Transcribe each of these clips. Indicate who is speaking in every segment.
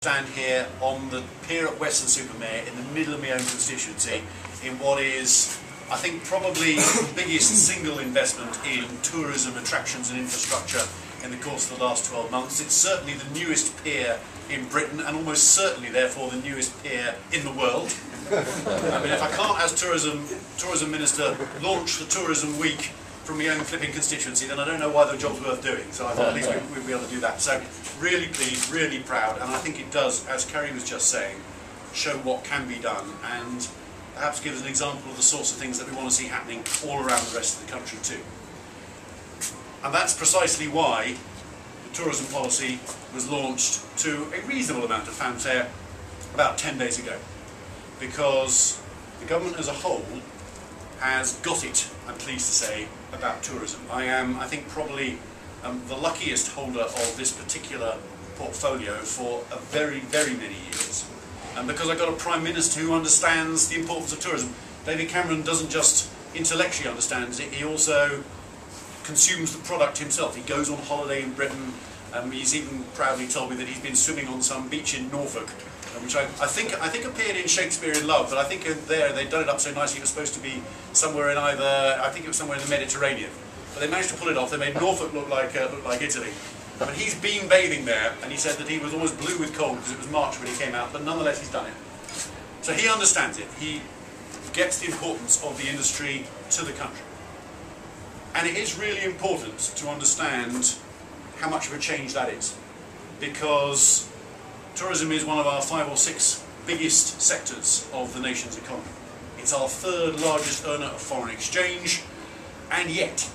Speaker 1: stand here on the pier at Weston-super-Mare in the middle of my own constituency in what is, I think, probably the biggest single investment in tourism, attractions and infrastructure in the course of the last 12 months. It's certainly the newest pier in Britain and almost certainly therefore the newest pier in the world. I mean, if I can't, as tourism minister, launch the tourism week from my own flipping constituency, then I don't know why the job's worth doing. So I thought at least we'd be able to do that. So really pleased, really proud, and I think it does, as Kerry was just saying, show what can be done and perhaps give us an example of the sorts of things that we want to see happening all around the rest of the country too. And that's precisely why the tourism policy was launched to a reasonable amount of fanfare about 10 days ago, because the government as a whole has got it, I'm pleased to say, about tourism. I am, I think, probably the luckiest holder of this particular portfolio for a very, very many years. And because I've got a Prime Minister who understands the importance of tourism. David Cameron doesn't just intellectually understand it, he also consumes the product himself. He goes on holiday in Britain. He's even proudly told me that he's been swimming on some beach in Norfolk, which I think appeared in Shakespeare in Love, but I think there they'd done it up so nicely it was supposed to be somewhere in either, I think it was somewhere in the Mediterranean. But they managed to pull it off. They made Norfolk look like Italy. But he's been bathing there, and he said that he was almost blue with cold because it was March when he came out, but nonetheless he's done it. So he understands it. He gets the importance of the industry to the country. And it is really important to understand how much of a change that is, because tourism is one of our 5 or 6 biggest sectors of the nation's economy. It's our 3rd largest earner of foreign exchange, and yet,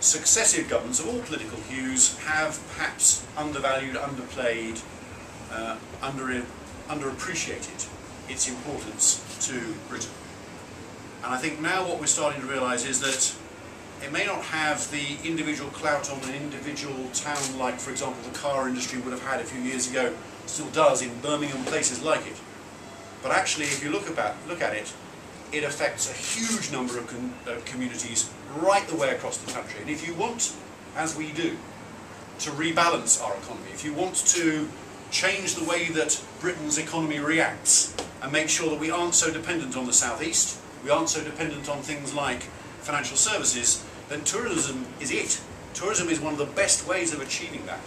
Speaker 1: successive governments of all political hues have perhaps undervalued, underplayed, underappreciated its importance to Britain. And I think now what we're starting to realise is that it may not have the individual clout on an individual town like, for example, the car industry would have had a few years ago, still does in Birmingham and places like it. But actually, if you look at it, it affects a huge number of communities right the way across the country. And if you want, as we do, to rebalance our economy, if you want to change the way that Britain's economy reacts and make sure that we aren't so dependent on the southeast, we aren't so dependent on things like financial services, then tourism is it. Tourism is one of the best ways of achieving that.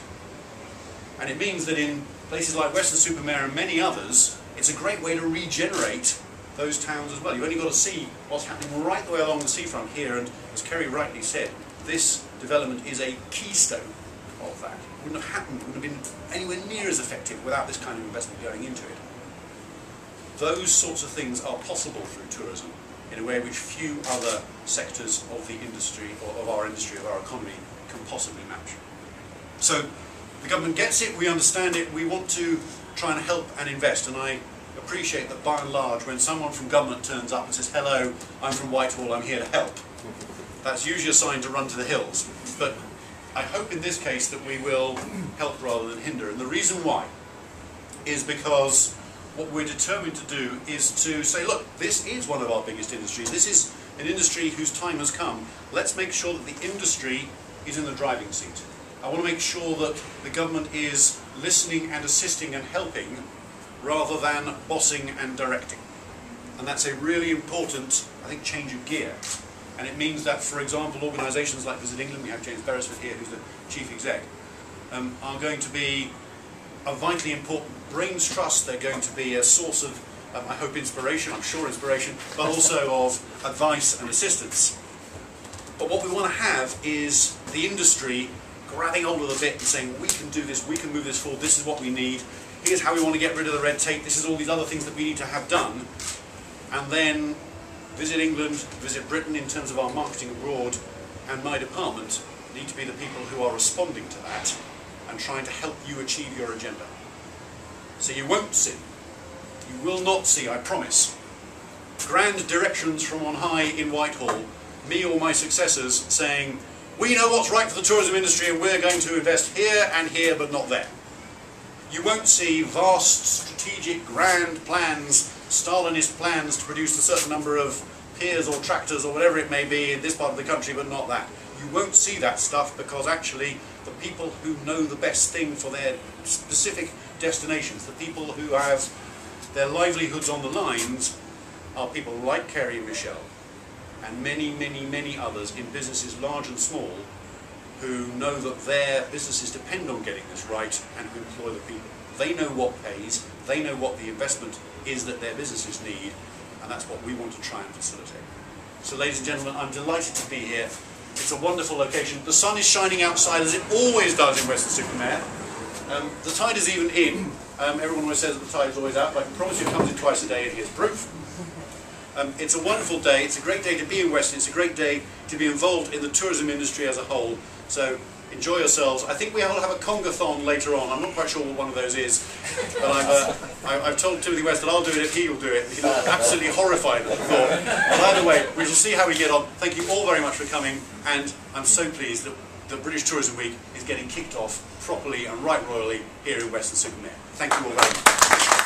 Speaker 1: And it means that in places like Weston-super-Mare and many others, it's a great way to regenerate those towns as well. You've only got to see what's happening right the way along the seafront here, and as Kerry rightly said, this development is a keystone of that. It wouldn't have happened, it wouldn't have been anywhere near as effective without this kind of investment going into it. Those sorts of things are possible through tourism in a way which few other sectors of the industry, or of our industry, of our economy, can possibly match. So the government gets it, we understand it, we want to try and help and invest, and I appreciate that by and large when someone from government turns up and says, hello, I'm from Whitehall, I'm here to help, that's usually a sign to run to the hills. But I hope in this case that we will help rather than hinder, and the reason why is because what we're determined to do is to say, look, this is one of our biggest industries, this is an industry whose time has come, let's make sure that the industry is in the driving seat. I want to make sure that the government is listening and assisting and helping rather than bossing and directing. And that's a really important, I think, change of gear. And it means that, for example, organisations like Visit England, we have James Beresford here, who's the chief exec, are going to be a vitally important brains trust. They're going to be a source of, I hope, inspiration, I'm sure inspiration, but also of advice and assistance. But what we want to have is the industry grabbing hold of the bit and saying, we can do this, we can move this forward, this is what we need, here's how we want to get rid of the red tape, this is all these other things that we need to have done. And then Visit England, Visit Britain in terms of our marketing abroad, and my department need to be the people who are responding to that and trying to help you achieve your agenda. So you won't see, you will not see, I promise, grand directions from on high in Whitehall, me or my successors saying, we know what's right for the tourism industry and we're going to invest here and here but not there. You won't see vast, strategic, grand plans, Stalinist plans to produce a certain number of piers or tractors or whatever it may be in this part of the country but not that. You won't see that stuff because actually the people who know the best thing for their specific destinations, the people who have their livelihoods on the lines, are people like Kerry and Michelle, and many, many, many others in businesses large and small, who know that their businesses depend on getting this right and who employ the people. They know what pays, they know what the investment is that their businesses need, and that's what we want to try and facilitate. So ladies and gentlemen, I'm delighted to be here. It's a wonderful location. The sun is shining outside as it always does in Weston-super-Mare. The tide is even in. Everyone always says that the tide is always out, but I can promise you it comes in twice a day, and here's proof. It's a wonderful day. It's a great day to be in Weston. It's a great day to be involved in the tourism industry as a whole. So enjoy yourselves. I think we will have a congathon later on. I'm not quite sure what one of those is, but I've told Timothy West that I'll do it if he will do it. He looked absolutely horrified at the thought. But either way, we shall see how we get on. Thank you all very much for coming, and I'm so pleased that the British Tourism Week is getting kicked off properly and right royally here in Weston-super-Mare. Thank you all very much.